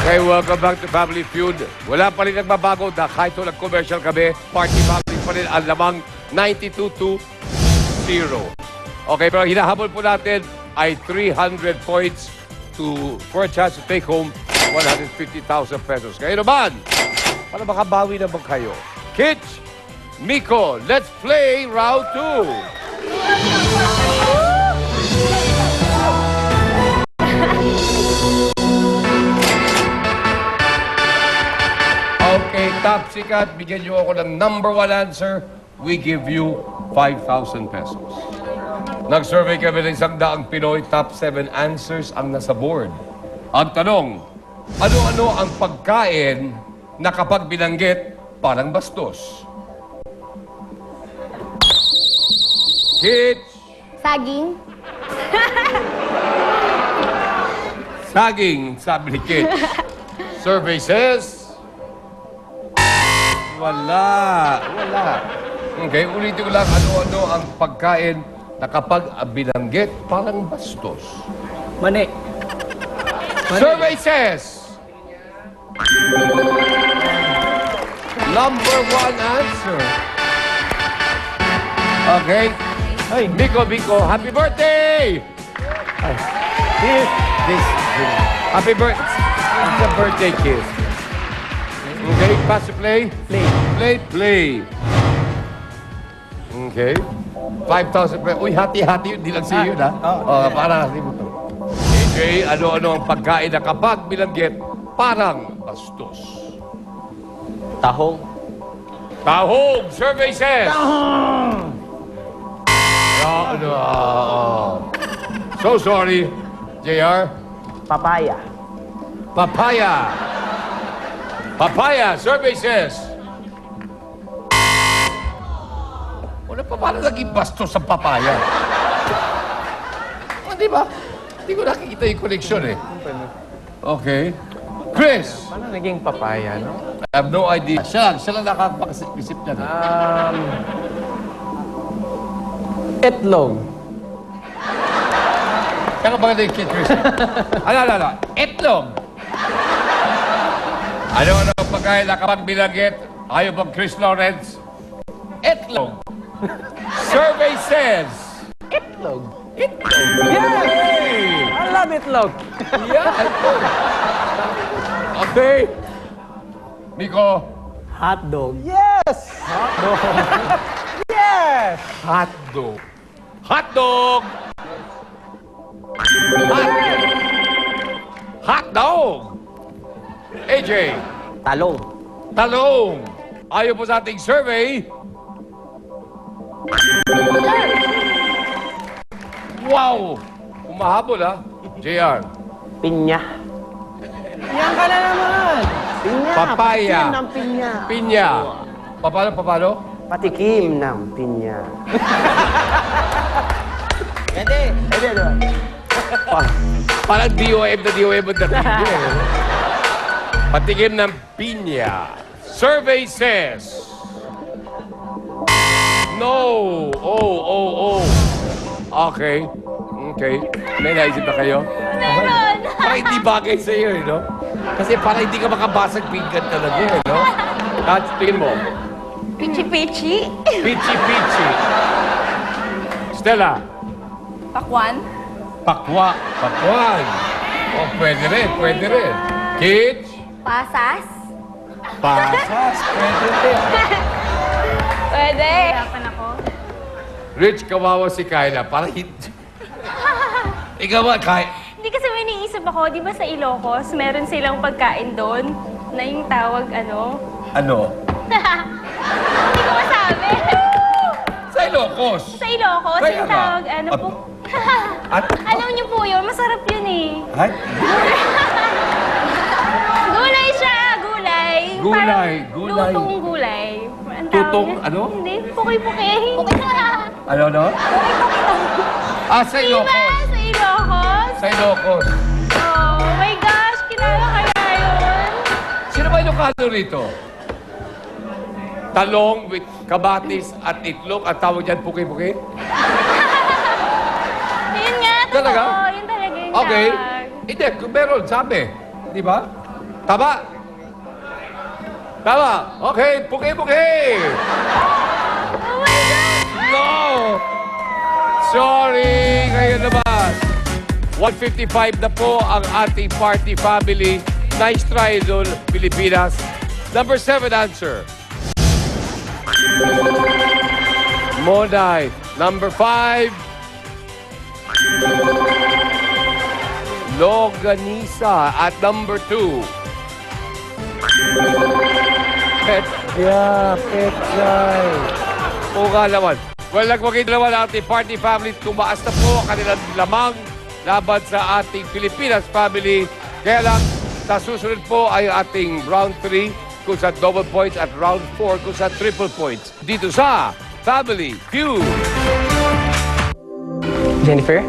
Okay, welcome back to Family Feud. Wala pa rin nagbabago na kahit nag-commercial kami, party family pa rin ang lamang 92-0. Okay, pero hinahabol po natin ay 300 points for a chance to take home 150,000 pesos. Kayo naman, para makabawi naman kayo. Kitch, Miko, let's play round 2. Okay, top sikat, bigyan niyo ako ng number 1 answer. We give you 5,000 pesos. Nag-survey kami ng 100 Pinoy, top 7 answers ang nasa board. Ang tanong, ano-ano ang pagkain na kapag binanggit, parang bastos? Kitch, Saging. saging, sabi ni Kitch. Survey says... Wala. Okay, ulitin ko lang, ano-ano ang pagkain na kapag binanggit, parang bastos. Mani. Survey says... Number 1 answer. Okay. Ay, Miko, happy birthday! this. Happy birthday. It's a birthday kiss. Okay, pass to play. Play. Okay. 5,000 pesos. Uy, hati-hati yun. Di lang sa'yo yun, ha? Oo. Para hati mo to. Okay, ano-ano ang pagkain na kapag binanggit, parang bastos. Tahong. Tahong! Survey says! So sorry, JR. Papaya. Papaya, survey says. Wala pa paano naging bastos sa papaya? Di ba? Hindi ko nakikita yung connection eh. Okay. Chris, Paano naging papaya, no? I have no idea. Siya lang nakapag-isip na. Itlog. Kaya ka ba yung kid, Chris? Ala. Itlog. Ano ang pagkain na kapag binanggit? Ayaw bang Chris Lawrence? Itlog. Survey says. Itlog. Yay! I love itlog. Yeah. Okay. Miko. Hotdog. Yes! Hotdog. Yes! Hotdog. Hotdog. Hotdog. AJ. Talong. Talong. Ayaw po sa ating survey. Wow! Umahabol, ha? JR. Pinya. Yan ka na naman. Pinya. Papaya. Patikim ng pinya. Pinya. Paano? Patikim ng pinya. Pwede. Parang DOM na dating eh. Patikim ng pinya. Survey says... No! Oh. Okay. May naisip na kayo? Meron! Parang hindi bagay sa'yo, eh, no? Kasi parang hindi ka makabasag pinggan talaga, eh, no? At tingin mo, Pichi-pichi. pichi-pichi. Stella, Pakwan. pakwan. Oh, pwede rin. Kids, Pasas. pasas, pwede rin. Pwede. Hirapan ako. Rich, kawawa si Kyla. Parang hindi. Ikaw ba, Kyla? Hindi kasi may iniisip ako, di ba sa Ilocos, meron silang pagkain doon na yung tawag ano? Ano? Hindi ko masabi. Sa Ilocos. Sa Ilocos, Kaya yung nga. tawag ano po? Alam niyo po yun, masarap yun eh. Ay? Gulay siya, gulay. Gulay, Parang gulay. Lutong gulay. Ang tawag Tutong niya- ano? Hindi, puki-puki. Ano, no? Sa Diba? Ilocos. Sa Ilocos? Sa Ilocos. Oh my gosh, kilala kaya yun? Sino ba Ilocano rito? Talong with kamatis at itlog. At tawag dyan, puki-puki. Yun nga, totoo. Talaga? Yun talaga yung Okay. tawag. Hindi, meron, sabi. Di ba? Tama? Tama. Okay, puki-puki. Oh my God! No! Sorry, ngayon naman. 155 na po ang ating party family. Nice try, Idol, Pilipinas. Number 7 answer. Monday. Number 5. Loganisa at number 2. Petya. O nga naman. Well, nagpagay naman ang ating party family. Tumaas na po ang kanilang lamang laban sa ating Pilipinas family. Kaya lang, sa susunod po ay ating round 3 kung sa double points at round 4 kung sa triple points. Dito sa Family Feud. Jennifer?